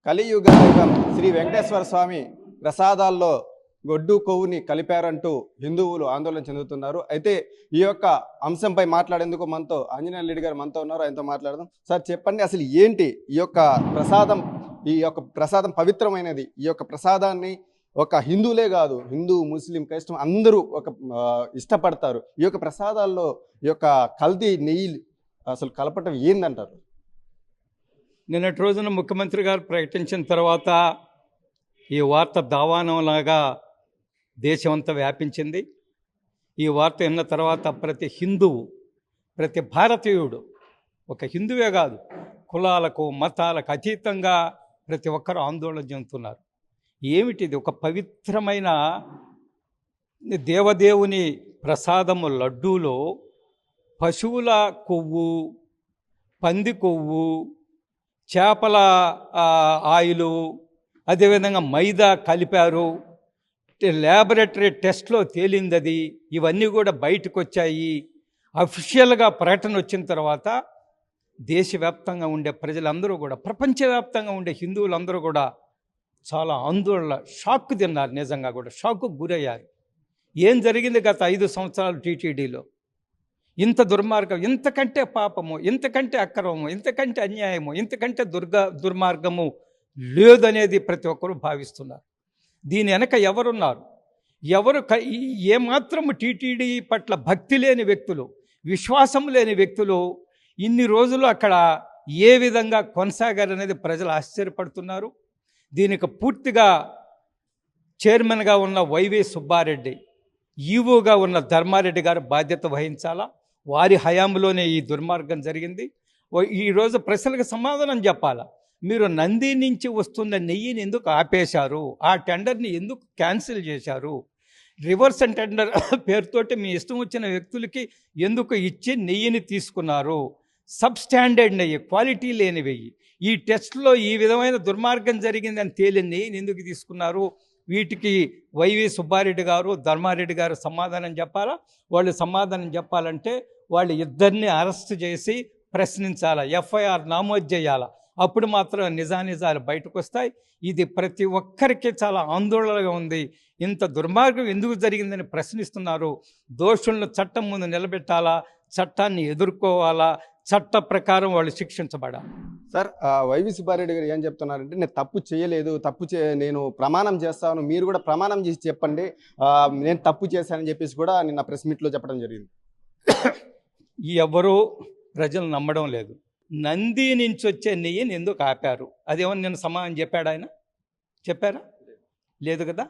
కలియుగ దైవం శ్రీ వెంకటేశ్వర స్వామి ప్రసాదాల్లో గొడ్డు కొవ్వుని కలిపారంటూ హిందువులు ఆందోళన చెందుతున్నారు. అయితే ఈ యొక్క అంశంపై మాట్లాడేందుకు మనతో ఆంజనేయ రెడ్డి గారు మనతో ఉన్నారు. ఆయనతో మాట్లాడదాం. సార్ చెప్పండి, అసలు ఏంటి ఈ యొక్క ప్రసాదం? ఈ యొక్క ప్రసాదం పవిత్రమైనది. ఈ యొక్క ప్రసాదాన్ని ఒక హిందువులే కాదు, హిందూ, ముస్లిం, క్రైస్తవం అందరూ ఇష్టపడతారు. ఈ యొక్క ప్రసాదాల్లో ఈ యొక్క కల్తీ నెయ్యి అసలు కలపటం ఏందంటారు? నిన్నటి రోజున ముఖ్యమంత్రి గారు ప్రకటించిన తర్వాత ఈ వార్త దావానంలాగా దేశమంతా వ్యాపించింది. ఈ వార్త విన్న తర్వాత ప్రతి హిందువు, ప్రతి భారతీయుడు, ఒక హిందువే కాదు, కులాలకు మతాలకు అతీతంగా ప్రతి ఒక్కరూ ఆందోళన చెందుతున్నారు. ఏమిటిది? ఒక పవిత్రమైన దేవదేవుని ప్రసాదము లడ్డూలో పశువుల కొవ్వు, పంది కొవ్వు, చేపల ఆయిలు, అదేవిధంగా మైదా కలిపారు. ల్యాబొరేటరీ టెస్ట్లో తేలింది అది. ఇవన్నీ కూడా బయటకు వచ్చాయి. అఫీషియల్గా ప్రకటన వచ్చిన తర్వాత దేశవ్యాప్తంగా ఉండే ప్రజలందరూ కూడా, ప్రపంచవ్యాప్తంగా ఉండే హిందువులందరూ కూడా చాలా ఆందోళన, షాక్ తిన్నారు. నిజంగా కూడా షాక్కు గురయ్యారు. ఏం జరిగింది గత 5 సంవత్సరాలు టీటీడీలో? ఇంత దుర్మార్గం, ఇంతకంటే పాపము, ఇంతకంటే అక్రమము, ఇంతకంటే అన్యాయము, ఇంతకంటే దుర్మార్గము లేదనేది ప్రతి ఒక్కరూ భావిస్తున్నారు. దీని వెనక ఎవరున్నారు? ఏమాత్రము టీటీడీ పట్ల భక్తి లేని వ్యక్తులు, విశ్వాసం లేని వ్యక్తులు ఇన్ని రోజులు అక్కడ ఏ విధంగా కొనసాగారనేది ప్రజలు ఆశ్చర్యపడుతున్నారు. దీనికి పూర్తిగా చైర్మన్గా ఉన్న వైవి సుబ్బారెడ్డి, ఈవోగా ఉన్న ధర్మారెడ్డి గారు బాధ్యత వహించాలా. వారి హయాంలోనే ఈ దుర్మార్గం జరిగింది. ఈరోజు ప్రశ్నలకు సమాధానం చెప్పాలా. మీరు నంది నుంచి వస్తున్న నెయ్యిని ఎందుకు ఆపేశారు? ఆ టెండర్ని ఎందుకు క్యాన్సిల్ చేశారు? రివర్స్ టెండర్ పేరుతోటి మీ ఇష్టం వచ్చిన వ్యక్తులకి ఎందుకు ఇచ్చి నెయ్యిని తీసుకున్నారు? సబ్స్టాండర్డ్ నెయ్యి, క్వాలిటీ లేని వెయ్యి, ఈ టెస్ట్లో ఈ విధమైన దుర్మార్గం జరిగిందని తేలిన నెయ్యిని ఎందుకు తీసుకున్నారు? వీటికి వైవి సుబ్బారెడ్డి గారు, ధర్మారెడ్డి గారు సమాధానం చెప్పాలా. వాళ్ళు సమాధానం చెప్పాలంటే వాళ్ళు ఇద్దరిని అరెస్ట్ చేసి ప్రశ్నించాలా, ఎఫ్ఐఆర్ నమోదు చేయాలా. అప్పుడు మాత్రం నిజానిజాలు బయటకు వస్తాయి. ఇది ప్రతి ఒక్కరికి చాలా ఆందోళనగా ఉంది. ఇంత దుర్మార్గం ఎందుకు జరిగిందని ప్రశ్నిస్తున్నారు. దోషులను చట్టం ముందు నిలబెట్టాలా, చట్టాన్ని ఎదుర్కోవాలా, చట్ట ప్రకారం వాళ్ళు శిక్షించబడాలి. సార్, వైవి సుబ్బారెడ్డి గారు ఏం చెప్తున్నారంటే, నేను తప్పు చేయలేదు, నేను ప్రమాణం చేస్తాను, మీరు కూడా ప్రమాణం చేసి చెప్పండి నేను తప్పు చేశానని చెప్పేసి కూడా నిన్న ప్రెస్ మీట్లో చెప్పడం జరిగింది. ఎవరూ ప్రజలు నమ్మడం లేదు. నంది నుంచి వచ్చే నెయ్యిని ఎందుకు ఆపారు? అదేమన్నా నేను సమాధానం చెప్పాడు? ఆయన చెప్పారా? లేదు కదా.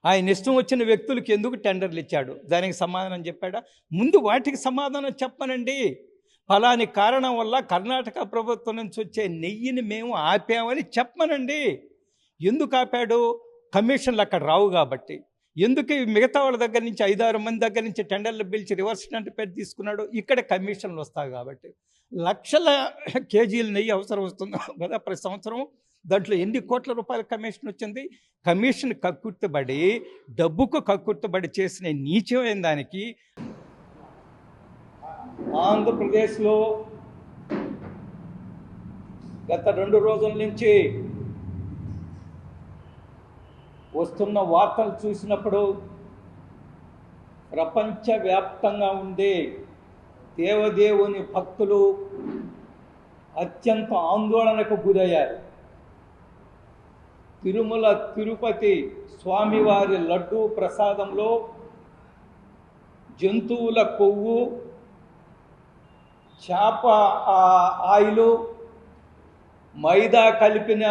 ఆయన ఇష్టం వచ్చిన వ్యక్తులకి ఎందుకు టెండర్లు ఇచ్చాడు? దానికి సమాధానం చెప్పాడా? ముందు వాటికి సమాధానం చెప్పనండి. ఫలాని కారణం వల్ల కర్ణాటక ప్రభుత్వం నుంచి వచ్చే నెయ్యిని మేము ఆపామని చెప్పమనండి. ఎందుకు ఆపాడు? కమిషన్లు అక్కడ రావు కాబట్టి. ఎందుకు మిగతా వాళ్ళ దగ్గర నుంచి 5-6 మంది దగ్గర నుంచి టెండర్లు పిలిచి రివర్స్ టెండర్ తీసుకున్నాడు? ఇక్కడ కమిషన్లు వస్తాయి కాబట్టి. లక్షల కేజీల నెయ్యి అవసరం వస్తుంది కదా ప్రతి సంవత్సరం. దాంట్లో ఎన్ని కోట్ల రూపాయల కమిషన్ వచ్చింది? కమిషన్ కక్కుర్తిబడి, డబ్బుకు కక్కుర్తిబడి చేసిన నీచమైన దానికి ఆంధ్రప్రదేశ్లో గత 2 రోజుల నుంచి వస్తున్న వార్తలు చూసినప్పుడు ప్రపంచవ్యాప్తంగా ఉండే దేవదేవుని భక్తులు అత్యంత ఆందోళనకు గురయ్యారు. తిరుమల తిరుపతి స్వామివారి లడ్డూ ప్రసాదంలో జంతువుల కొవ్వు, చేప ఆయిలు, మైదా కలిపిన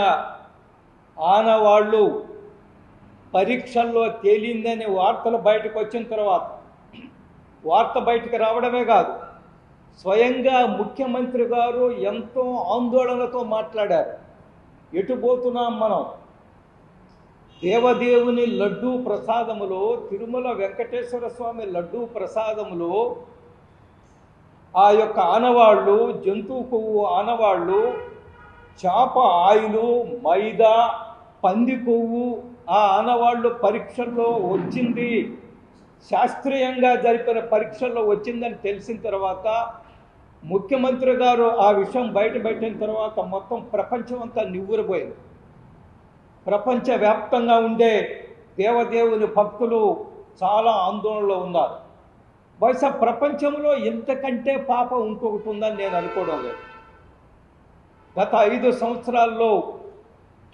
ఆనవాళ్ళు పరీక్షల్లో తేలిందని వార్తలు బయటకు వచ్చిన తర్వాత, వార్త బయటకు రావడమే కాదు, స్వయంగా ముఖ్యమంత్రి గారు ఎంతో ఆందోళనతో మాట్లాడారు. ఎటు పోతున్నాం మనం? దేవదేవుని లడ్డూ ప్రసాదములో, తిరుమల వెంకటేశ్వర స్వామి లడ్డూ ప్రసాదములో ఆ యొక్క ఆనవాళ్ళు, జంతువు కొవ్వు ఆనవాళ్ళు, చేప ఆయిలు, మైదా, పంది కొవ్వు ఆ ఆనవాళ్ళు పరీక్షల్లో వచ్చింది. శాస్త్రీయంగా జరిపిన పరీక్షల్లో వచ్చిందని తెలిసిన తర్వాత ముఖ్యమంత్రి గారు ఆ విషయం బయటపెట్టిన తర్వాత మొత్తం ప్రపంచం అంతా నివ్వురపోయింది. ప్రపంచవ్యాప్తంగా ఉండే దేవదేవుని భక్తులు చాలా ఆందోళనలో ఉన్నారు. బహుశా ప్రపంచంలో ఇంతకంటే పాపం ఇంకొకటి ఉందని నేను అనుకోవడం లేదు. గత 5 సంవత్సరాల్లో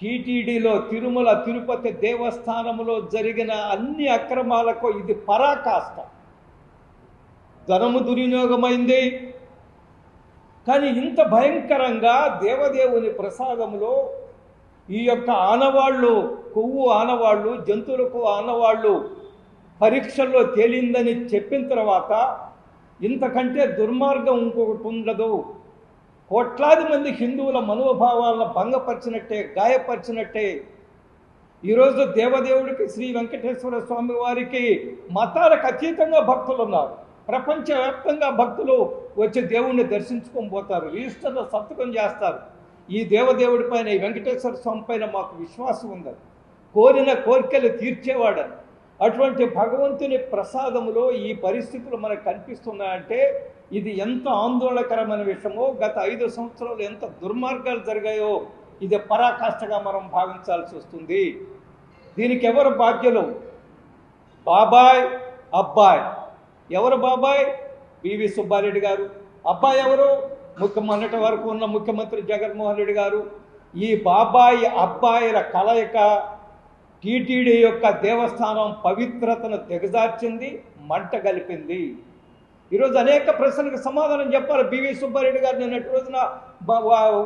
టీటీడీలో తిరుమల తిరుపతి దేవస్థానంలో జరిగిన అన్ని అక్రమాలకు ఇది పరాకాష్ట. ధనము దుర్వినియోగమైంది. కానీ ఇంత భయంకరంగా దేవదేవుని ప్రసాదములో ఈ యొక్క ఆనవాళ్ళు, కొవ్వు ఆనవాళ్ళు, జంతువులకు ఆనవాళ్ళు పరీక్షల్లో తేలిందని చెప్పిన తర్వాత ఇంతకంటే దుర్మార్గం ఇంకొకటి ఉండదు. కోట్లాది మంది హిందువుల మనోభావాలను భంగపరిచినట్టే, గాయపరిచినట్టే ఈరోజు దేవదేవుడికి శ్రీ వెంకటేశ్వర స్వామి వారికి మతాలకు అతీతంగా భక్తులు ఉన్నారు. ప్రపంచవ్యాప్తంగా భక్తులు వచ్చి దేవుణ్ణి దర్శించుకొని పోతారు, రిజిస్టర్లో సంతకం చేస్తారు. ఈ దేవదేవుడి పైన, ఈ వెంకటేశ్వర స్వామి పైన మాకు విశ్వాసం ఉందని, కోరిన కోరికలు తీర్చేవాడని. అటువంటి భగవంతుని ప్రసాదములో ఈ పరిస్థితులు మనకు కనిపిస్తున్నాయంటే ఇది ఎంత ఆందోళనకరమైన విషయమో, గత 5 సంవత్సరాలు ఎంత దుర్మార్గాలు జరిగాయో ఇది పరాకాష్ఠగా మనం భావించాల్సి వస్తుంది. దీనికి ఎవరు బాధ్యులు? బాబాయ్, అబ్బాయి. ఎవరు బాబాయ్? పివి సుబ్బారెడ్డి గారు. అబ్బాయి ఎవరు? మొన్నటి వరకు ఉన్న ముఖ్యమంత్రి జగన్మోహన్ రెడ్డి గారు. ఈ బాబాయి అబ్బాయిల కలయిక టీటీడీ యొక్క దేవస్థానం పవిత్రతను దిగజార్చింది, మంట కలిపింది. ఈరోజు అనేక ప్రశ్నలకు సమాధానం చెప్పాలి. పివి సుబ్బారెడ్డి గారు నిన్నటి రోజున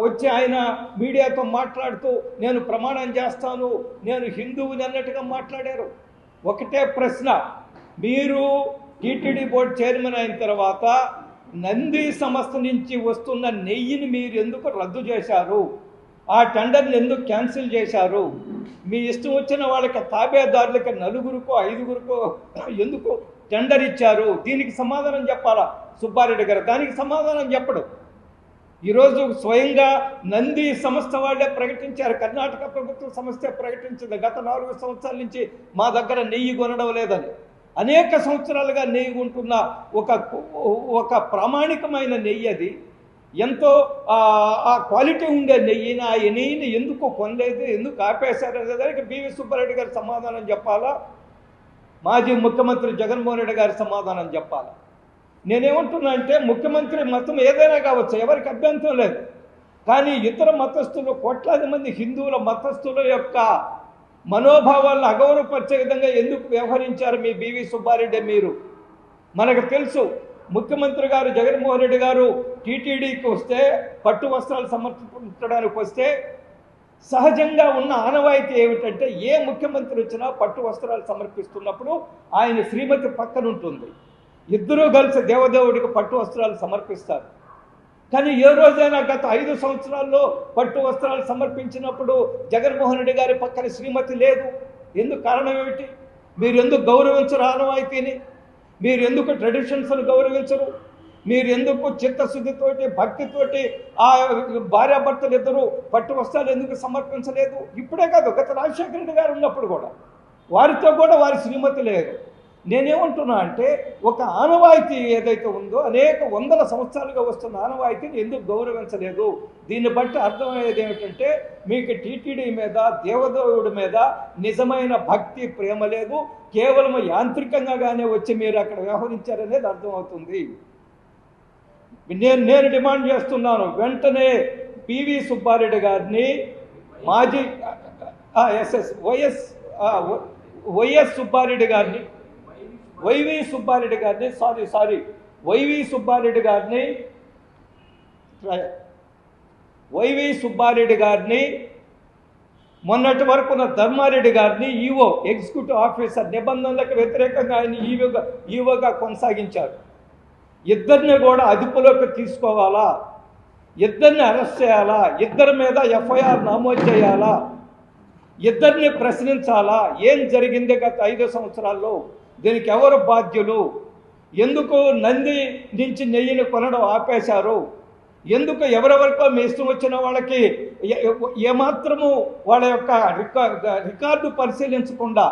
వచ్చి ఆయన మీడియాతో మాట్లాడుతూ నేను ప్రమాణం చేస్తాను, నేను హిందువుని అన్నట్టుగా మాట్లాడారు. ఒకటే ప్రశ్న, మీరు టీటీడీ బోర్డు చైర్మన్ అయిన తర్వాత నంది సంస్థ నుంచి వస్తున్న నెయ్యిని మీరు ఎందుకు రద్దు చేశారు? ఆ టెండర్ని ఎందుకు క్యాన్సిల్ చేశారు? మీ ఇష్టం వచ్చిన వాళ్ళకి తాబేదారులకి 4గురికో 5గురికో ఎందుకు టెండర్ ఇచ్చారు? దీనికి సమాధానం చెప్పాలా సుబ్బారెడ్డి గారు? దానికి సమాధానం చెప్పడు. ఈరోజు స్వయంగా నంది సంస్థ వాళ్ళే ప్రకటించారు, కర్ణాటక ప్రభుత్వ సంస్థ ప్రకటించింది గత 4 సంవత్సరాల నుంచి మా దగ్గర నెయ్యి కొనడం లేదని. అనేక సంవత్సరాలుగా నెయ్యి ఉంటున్న ఒక ప్రామాణికమైన నెయ్యి అది, ఎంతో ఆ క్వాలిటీ ఉండే నెయ్యిని, ఆ నెయ్యిని ఎందుకు కొనలేదు, ఎందుకు ఆపేశారు అనే దానికి పివి సుబ్బారెడ్డి గారు సమాధానం చెప్పాలా, మాజీ ముఖ్యమంత్రి జగన్మోహన్ రెడ్డి గారి సమాధానం చెప్పాలా. నేనేమంటున్నా అంటే ముఖ్యమంత్రి మతం ఏదైనా కావచ్చు, ఎవరికి అభ్యంతరం లేదు. కానీ ఇతర మతస్థులు, కోట్లాది మంది హిందువుల మతస్థుల యొక్క మనోభావాలను అగౌరవపరిచే విధంగా ఎందుకు వ్యవహరించారు మీ పివి సుబ్బారెడ్డి? మీరు మనకు తెలుసు, ముఖ్యమంత్రి గారు జగన్మోహన్ రెడ్డి గారు టీటీడీకి వస్తే, పట్టు వస్త్రాలు సమర్పించడానికి వస్తే సహజంగా ఉన్న ఆనవాయితీ ఏమిటంటే ఏ ముఖ్యమంత్రి వచ్చినా పట్టు వస్త్రాలు సమర్పిస్తున్నప్పుడు ఆయన శ్రీమతి పక్కన ఉంటుంది, ఇద్దరూ కలిసి దేవదేవుడికి పట్టు వస్త్రాలు సమర్పిస్తారు. కానీ ఏ రోజైనా గత 5 సంవత్సరాల్లో పట్టు వస్త్రాలు సమర్పించినప్పుడు జగన్మోహన్ రెడ్డి గారి పక్కన శ్రీమతి లేదు. ఎందుకు? కారణం ఏమిటి? మీరు ఎందుకు గౌరవించరు ఆనవాయితీని? మీరు ఎందుకు ట్రెడిషన్స్ను గౌరవించరు? మీరు ఎందుకు చిత్తశుద్ధితోటి, భక్తితోటి ఆ భార్యాభర్తలు ఇద్దరు పట్టు వస్త్రాలు ఎందుకు సమర్పించలేదు? ఇప్పుడే కాదు, గత రాజశేఖర రెడ్డి గారు ఉన్నప్పుడు కూడా వారితో కూడా వారి శ్రీమతి లేదు. నేనేమంటున్నా అంటే ఒక ఆనవాయితీ ఏదైతే ఉందో, అనేక వందల సంవత్సరాలుగా వస్తున్న ఆనవాయితీని ఎందుకు గౌరవించలేదు? దీన్ని బట్టి అర్థమయ్యేది ఏమిటంటే మీకు టీటీడీ మీద, దేవదేవుడి మీద నిజమైన భక్తి, ప్రేమ లేదు, కేవలం యాంత్రికంగానే వచ్చి మీరు అక్కడ వ్యవహరించారనేది అర్థమవుతుంది. నేను డిమాండ్ చేస్తున్నాను, వెంటనే పివి సుబ్బారెడ్డి గారిని, మాజీ వైఎస్ సుబ్బారెడ్డి గారిని, వైవి సుబ్బారెడ్డి గారిని మొన్నటి వరకు ఉన్న ధర్మారెడ్డి గారిని ఈవో, ఎగ్జిక్యూటివ్ ఆఫీసర్, నిబంధనలకు వ్యతిరేకంగా ఆయన ఈవోగా కొనసాగించారు. ఇద్దరిని కూడా అదుపులోకి తీసుకోవాలా, ఇద్దరిని అరెస్ట్ చేయాలా, ఇద్దరి మీద ఎఫ్ఐఆర్ నమోదు చేయాలా, ఇద్దరిని ప్రశ్నించాలా. ఏం జరిగింది గత 5 సంవత్సరాల్లో? దీనికి ఎవరు బాధ్యులు? ఎందుకు నంది నుంచి నెయ్యిని కొనడం ఆపేశారు? ఎందుకు ఎవరెవరికో మీ ఇష్టం వచ్చిన వాళ్ళకి ఏమాత్రము వాళ్ళ యొక్క రికార్డు పరిశీలించకుండా,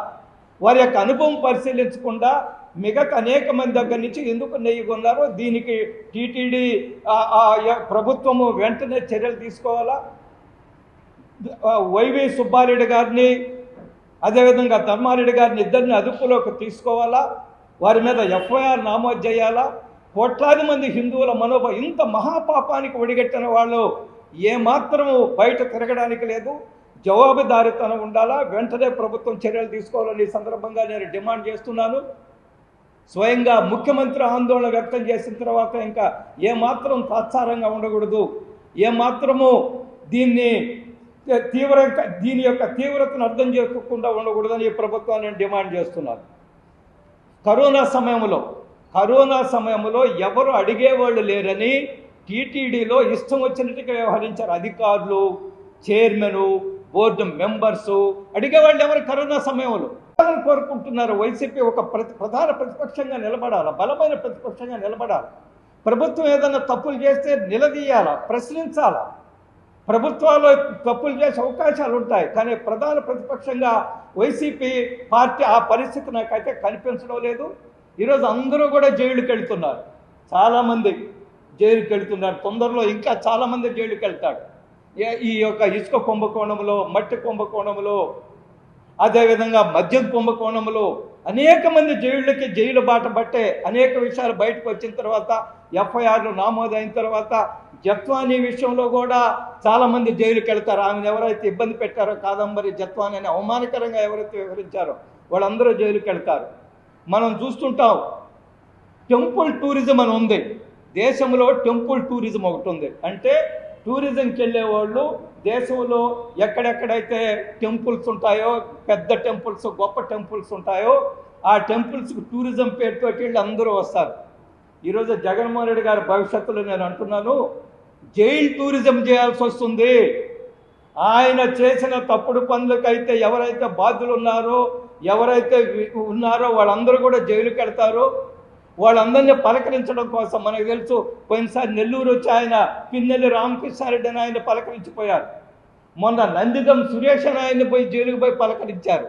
వారి యొక్క అనుభవం పరిశీలించకుండా మిగతా అనేక మంది దగ్గర నుంచి ఎందుకు నెయ్యి కొన్నారో దీనికి టీటీడీ ప్రభుత్వము వెంటనే చర్యలు తీసుకోవాలా. వైవి సుబ్బారెడ్డి గారిని అదేవిధంగా ధర్మారెడ్డి గారిని ఇద్దరిని అదుపులోకి తీసుకోవాలా, వారి మీద ఎఫ్ఐఆర్ నమోదు చేయాలా. కోట్లాది మంది హిందువుల ఇంత మహాపాపానికి ఒడిగట్టిన వాళ్ళు ఏమాత్రము బయట తిరగడానికి లేదు. జవాబుదారీతనం ఉండాలా. వెంటనే ప్రభుత్వం చర్యలు తీసుకోవాలని ఈ సందర్భంగా నేను డిమాండ్ చేస్తున్నాను. స్వయంగా ముఖ్యమంత్రి ఆందోళన వ్యక్తం చేసిన తర్వాత ఇంకా ఏమాత్రం తాత్సారంగా ఉండకూడదు, ఏమాత్రము దీని యొక్క తీవ్రతను అర్థం చేసుకోకుండా ఉండకూడదని ఈ ప్రభుత్వాన్ని నేను డిమాండ్ చేస్తున్నాను. కరోనా సమయంలో ఎవరు అడిగేవాళ్ళు లేరని టీటీడీలో ఇష్టం వచ్చినట్టుగా వ్యవహరించారు అధికారులు, చైర్మను, బోర్డు మెంబర్సు. అడిగేవాళ్ళు ఎవరు? కరోనా సమయంలో కోరుకుంటున్నారు. వైసీపీ ఒక ప్రధాన ప్రతిపక్షంగా నిలబడాలి, బలమైన ప్రతిపక్షంగా నిలబడాలి. ప్రభుత్వం ఏదైనా తప్పులు చేస్తే నిలదీయాలా, ప్రశ్నించాలా. ప్రభుత్వాలు తప్పులు చేసే అవకాశాలు ఉంటాయి, కానీ ప్రధాన ప్రతిపక్షంగా వైసీపీ పార్టీ ఆ పరిస్థితి నాకైతే కనిపించడం లేదు. ఈరోజు అందరూ కూడా జైలుకి వెళ్తున్నారు, చాలామంది జైలుకి వెళ్తున్నారు. తొందరలో ఇంకా చాలామంది జైలుకి వెళ్తాడు. ఈ యొక్క ఇసుక కుంభకోణంలో, మట్టి కుంభకోణంలో, అదేవిధంగా మద్యం కుంభకోణంలో అనేక మంది జైలు బాట పట్టే అనేక విషయాలు బయటకు వచ్చిన తర్వాత, ఎఫ్ఐఆర్లు నమోదైన తర్వాత జత్వానీ విషయంలో కూడా చాలామంది జైలుకి వెళ్తారు. ఆమెను ఎవరైతే ఇబ్బంది పెట్టారో కాదంబరి జత్వానీ అని అవమానకరంగా ఎవరైతే వివరించారో వాళ్ళందరూ జైలుకి వెళ్తారు. మనం చూస్తుంటాం టెంపుల్ టూరిజం అని ఉంది దేశంలో. టెంపుల్ టూరిజం ఒకటి ఉంది. అంటే టూరిజంకి వెళ్ళే వాళ్ళు దేశంలో ఎక్కడెక్కడైతే టెంపుల్స్ ఉంటాయో, పెద్ద టెంపుల్స్, గొప్ప టెంపుల్స్ ఉంటాయో ఆ టెంపుల్స్కి టూరిజం పేరుతో వీళ్ళు అందరూ వస్తారు. ఈరోజు జగన్మోహన్ రెడ్డి గారి భవిష్యత్తులో నేను అంటున్నాను, జైల్ టూరిజం చేయాల్సి వస్తుంది. ఆయన చేసిన తప్పుడు పనులకైతే ఎవరైతే బాధ్యులు ఎవరైతే ఉన్నారో వాళ్ళందరూ కూడా జైలుకి వెళ్తారు. వాళ్ళందరినీ పలకరించడం కోసం మనకు తెలుసు, పోయినసారి నెల్లూరు వచ్చి ఆయన పిన్నెల్లి రామకృష్ణారెడ్డి అని ఆయన పలకరించిపోయారు. మొన్న నందిగం సురేష్ అని ఆయన్ని పోయి జైలుకి పోయి పలకరించారు.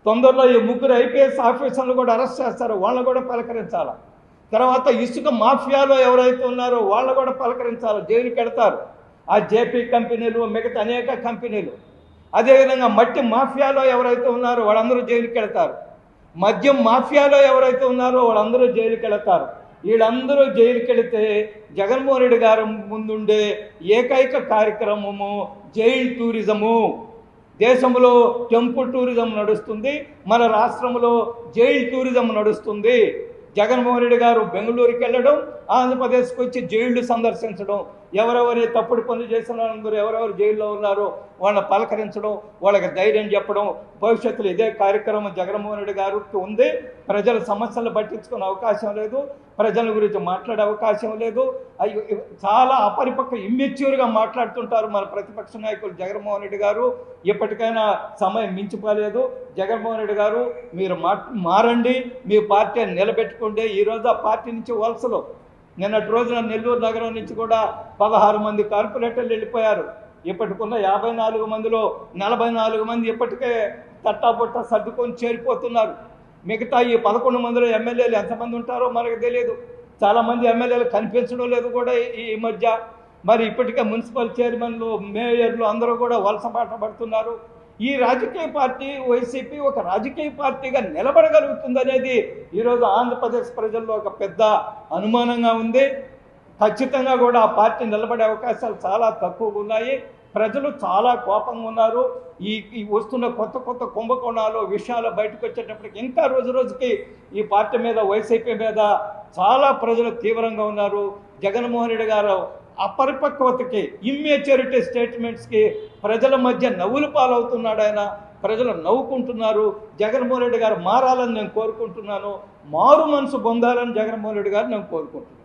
తొందరలో ఈ 3 ఐపీఎస్ ఆఫీసర్లు కూడా అరెస్ట్ చేస్తారు, వాళ్ళని కూడా పలకరించాలి. తర్వాత ఇసుక మాఫియాలో ఎవరైతే ఉన్నారో వాళ్ళని కూడా పలకరించాలి, జైలుకి వెళ్తారు. ఆ జేపీ కంపెనీలు, మిగతా అనేక కంపెనీలు. అదేవిధంగా మట్టి మాఫియాలో ఎవరైతే ఉన్నారో వాళ్ళందరూ జైలుకి వెళ్తారు. మద్యం మాఫియాలో ఎవరైతే ఉన్నారో వాళ్ళందరూ జైలుకి వెళ్తారు. వీళ్ళందరూ జైలుకి వెళితే జగన్మోహన్ రెడ్డి గారు ముందుండే ఏకైక కార్యక్రమము జైల్ టూరిజము. దేశంలో టెంపుల్ టూరిజం నడుస్తుంది, మన రాష్ట్రంలో జైల్ టూరిజం నడుస్తుంది. జగన్మోహన్ రెడ్డి గారు బెంగళూరుకి వెళ్ళడం, ఆంధ్రప్రదేశ్కి వచ్చి జైళ్లు సందర్శించడం, ఎవరెవరి తప్పుడు పనులు చేసిన వాళ్ళందరూ ఎవరెవరు జైల్లో ఉన్నారో వాళ్ళని పలకరించడం, వాళ్ళకి ధైర్యం చెప్పడం. భవిష్యత్తులో ఇదే కార్యక్రమం జగన్మోహన్ రెడ్డి గారికి ఉంది. ప్రజల సమస్యలు పట్టించుకునే అవకాశం లేదు, ప్రజల గురించి మాట్లాడే అవకాశం లేదు. చాలా అపరిపక్వ ఇమ్మెచ్యూర్గా మాట్లాడుతుంటారు మన ప్రతిపక్ష నాయకులు జగన్మోహన్ రెడ్డి గారు. ఇప్పటికైనా సమయం మించిపోలేదు. జగన్మోహన్ రెడ్డి గారు మీరు మారండి, మీ పార్టీని నిలబెట్టుకుంటే. ఈరోజు ఆ పార్టీ నుంచి వలసలు, నిన్నటి రోజున నెల్లూరు నగరం నుంచి కూడా 16 మంది కార్పొరేటర్లు వెళ్ళిపోయారు. ఇప్పటికున్న 54 మందిలో 44 మంది ఇప్పటికే తట్టాబుట్ట సర్దుకొని చేరిపోతున్నారు. మిగతా ఈ 11 మందిలో ఎమ్మెల్యేలు ఎంతమంది ఉంటారో మనకు తెలియదు. చాలామంది ఎమ్మెల్యేలు కనిపించడం లేదు కూడా ఈ మధ్య. మరి ఇప్పటికే మున్సిపల్ చైర్మన్లు, మేయర్లు అందరూ కూడా వలస బాట పడుతున్నారు. ఈ రాజకీయ పార్టీ వైసీపీ ఒక రాజకీయ పార్టీగా నిలబడగలుగుతుందనేది ఈరోజు ఆంధ్రప్రదేశ్ ప్రజల్లో ఒక పెద్ద అనుమానంగా ఉంది. ఖచ్చితంగా కూడా ఆ పార్టీ నిలబడే అవకాశాలు చాలా తక్కువగా ఉన్నాయి. ప్రజలు చాలా కోపంగా ఉన్నారు. ఈ వస్తున్న కొత్త కొత్త కుంభకోణాలు విషయాలు బయటకు వచ్చేటప్పటికి ఇంకా రోజు రోజుకి ఈ పార్టీ మీద, వైసీపీ మీద చాలా ప్రజలు తీవ్రంగా ఉన్నారు. జగన్మోహన్ రెడ్డి గారు అపరిపక్వతకి, ఇమ్మెచ్యూరిటీ స్టేట్మెంట్స్కి ప్రజల మధ్య నవ్వులు పాలవుతున్నాడు ఆయన. ప్రజలు నవ్వుకుంటున్నారు. జగన్మోహన్ రెడ్డి గారు మారాలని నేను కోరుకుంటున్నాను. మారు మనసు పొందాలని జగన్మోహన్ రెడ్డి గారు నేను కోరుకుంటున్నాను.